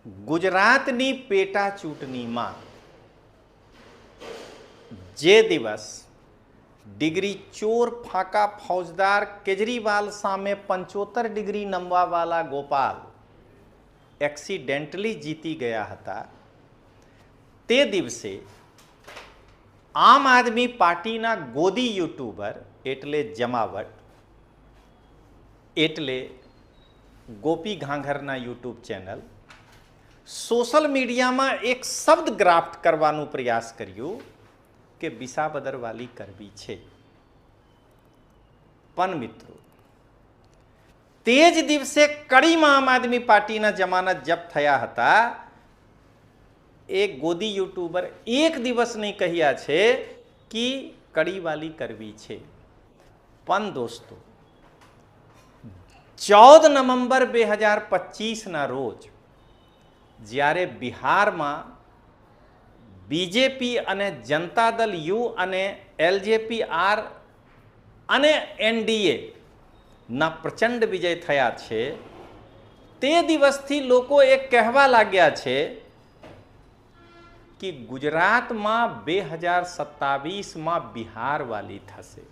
ગુજરાતની પેટા ચૂંટણીમાં જે દિવસ ડિગ્રી ચોર ફાંકા ફૌજદાર કેજરીવાલ સામે 75 ડિગ્રી નમવાવાલા ગોપાલ એક્સિડેન્ટલી જીતી ગયા હતા તે દિવસે આમ આદમી પાર્ટીના ગોદી યુટ્યુબર એટલે જમાવટ એટલે ગોપી ઘાંઘરના યુટ્યુબ ચેનલ સોશિયલ મીડિયામાં એક શબ્દ ગ્રાફ્ટ કરવાનો પ્રયાસ કર્યો કે વિસાવદરવાલી કરવી છે. પણ મિત્રો તે જ દિવસે કડીમાં આમ આદમી પાર્ટીના જમાનત જપ્ત થયા હતા. એક ગોદી યુટ્યુબર એક દિવસ નહીં કહ્યા છે કે કડીવાલી કરવી છે. પણ દોસ્તો 14 નવેમ્બર 2025ના રોજ જ્યારે બિહારમાં બીજેપી અને જનતા દળ યુ અને એલજેપી આર અને એનડીએ ના પ્રચંડ વિજય થયા છે તે દિવસથી લોકો એક કહેવા લાગ્યા છે કે ગુજરાતમાં 2027માં બિહાર વાલી થશે.